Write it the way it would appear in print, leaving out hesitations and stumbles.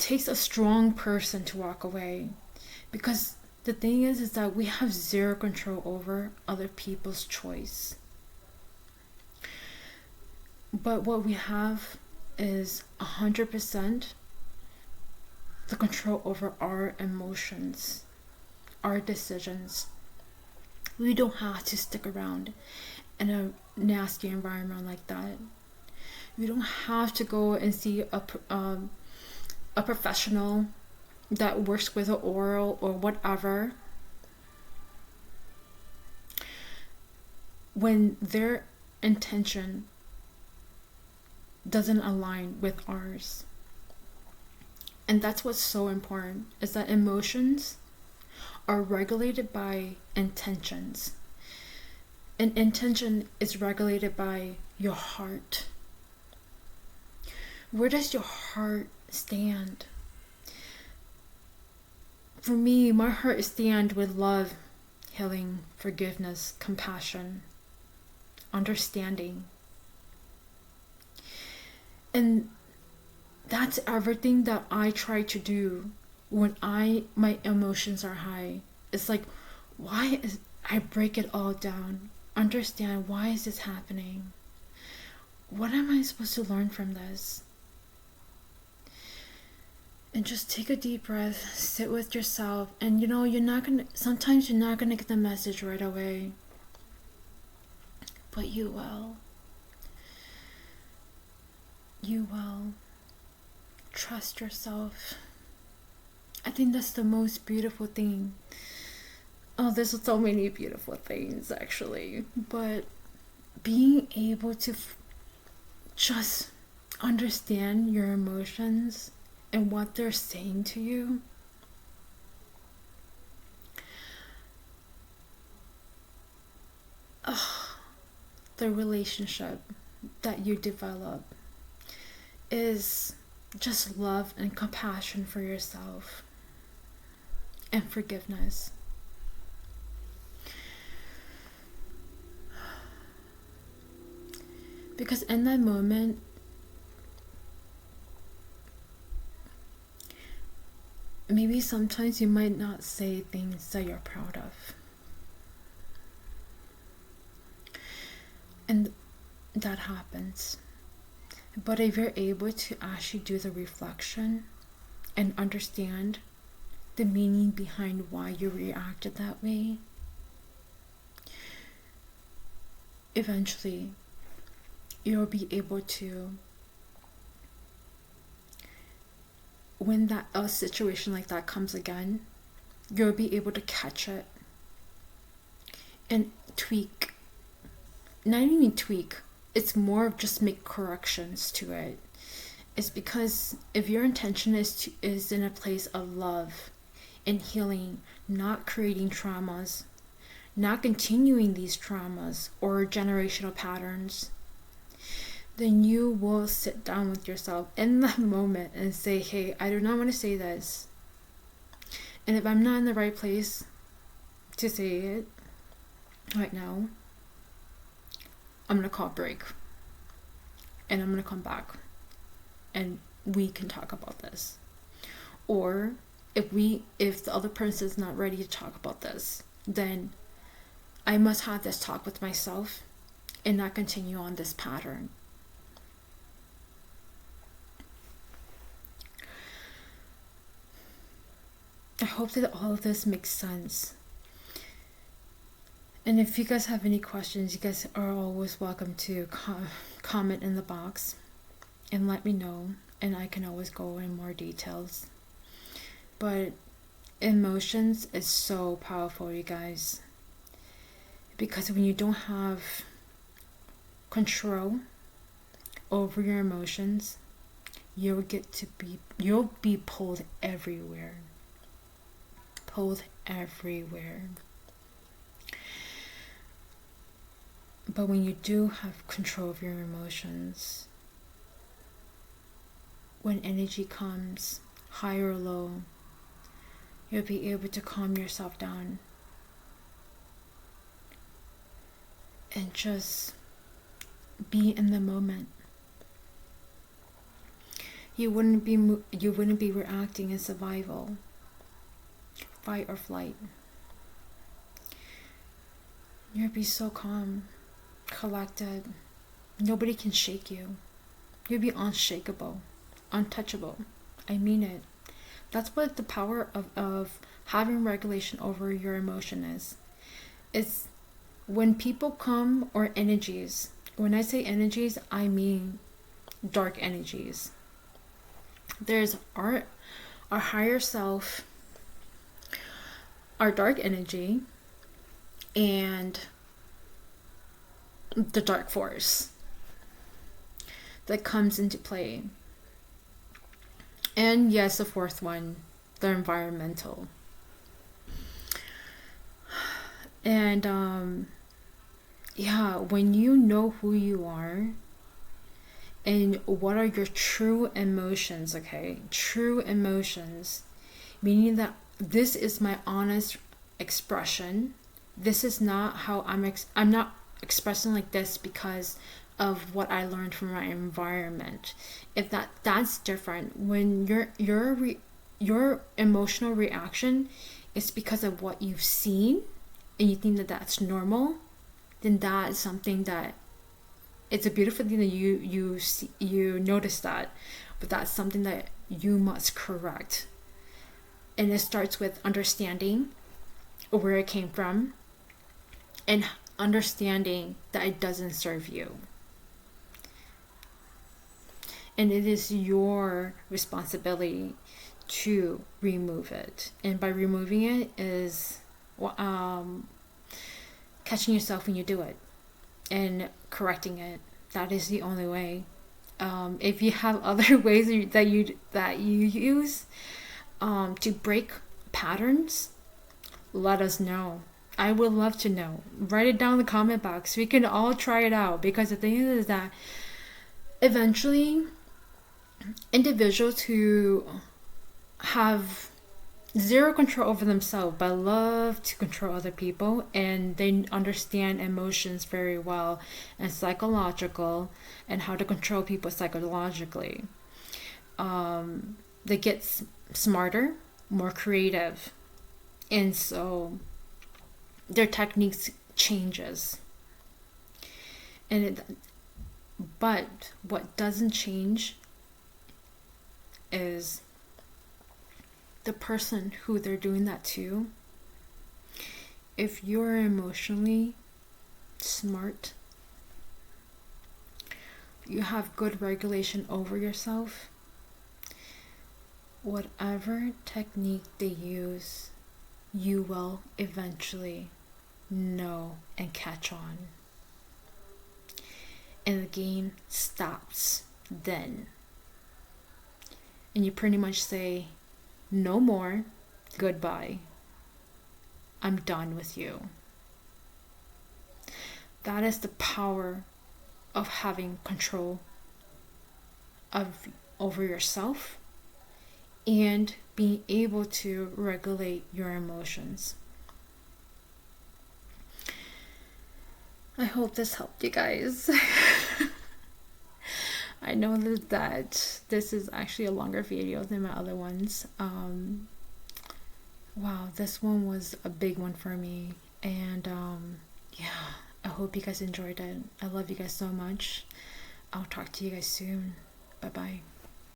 takes a strong person to walk away, because the thing is that we have zero control over other people's choice. But what we have is 100% the control over our emotions, our decisions. We don't have to stick around in a nasty environment like that. We don't have to go and see a professional that works with an oral or whatever when their intention doesn't align with ours. And that's what's so important, is that emotions are regulated by intentions. And intention is regulated by your heart. Where does your heart stand? For me, my heart stands with love, healing, forgiveness, compassion, understanding. And that's everything that I try to do when my emotions are high. It's like, I break it all down. Understand, why is this happening? What am I supposed to learn from this? And just take a deep breath, sit with yourself, and sometimes you're not gonna get the message right away, but you will. You will. Trust yourself. I think that's the most beautiful thing. Oh, there's so many beautiful things actually, but being able to just understand your emotions and what they're saying to you. The relationship that you develop is just love and compassion for yourself and forgiveness. Because in that moment, maybe sometimes you might not say things that you're proud of. And that happens. But if you're able to actually do the reflection and understand the meaning behind why you reacted that way, eventually you'll be able to, when a situation like that comes again, you'll be able to catch it and tweak. Not even tweak, it's more of just make corrections to it. It's because if your intention is in a place of love and healing, not creating traumas, not continuing these traumas or generational patterns, then you will sit down with yourself in that moment and say, hey, I do not want to say this. And if I'm not in the right place to say it right now, I'm going to call a break. And I'm going to come back. And we can talk about this. Or if the other person is not ready to talk about this, then I must have this talk with myself and not continue on this pattern. I hope that all of this makes sense. And if you guys have any questions, you guys are always welcome to comment in the box and let me know, and I can always go in more details. But emotions is so powerful, you guys, because when you don't have control over your emotions, you'll be pulled everywhere. But when you do have control of your emotions, when energy comes, high or low, you'll be able to calm yourself down and just be in the moment. you wouldn't be reacting in survival, fight or flight. You'd be so calm, collected. Nobody can shake you. You'd be unshakable, untouchable. I mean it. That's what the power of having regulation over your emotion is. It's when people come, or energies. When I say energies, I mean dark energies. There's our higher self, our dark energy, and the dark force that comes into play. And yes, the fourth one, the environmental. And yeah, when you know who you are and what are your true emotions, okay? True emotions, meaning that this is my honest expression. This is not how I'm not expressing like this because of what I learned from my environment. If that's different. When your emotional reaction is because of what you've seen and you think that that's normal, then that is something that it's a beautiful thing that you notice that, but that's something that you must correct. And it starts with understanding where it came from and understanding that it doesn't serve you. And it is your responsibility to remove it. And by removing it is catching yourself when you do it and correcting it. That is the only way. If you have other ways that you use to break patterns, let us know. I would love to know. Write it down in the comment box. We can all try it out, because the thing is that eventually individuals who have zero control over themselves but love to control other people, and they understand emotions very well and psychological and how to control people psychologically, they get smarter, more creative, and so their techniques changes. But what doesn't change is the person who they're doing that to. If you're emotionally smart, you have good regulation over yourself, whatever technique they use, you will eventually know and catch on. And the game stops then. And you pretty much say, no more, goodbye. I'm done with you. That is the power of having control over yourself and being able to regulate your emotions. I hope this helped you guys. I know that this is actually a longer video than my other ones. Wow, this one was a big one for me. And yeah, I hope you guys enjoyed it. I love you guys so much. I'll talk to you guys soon. Bye bye.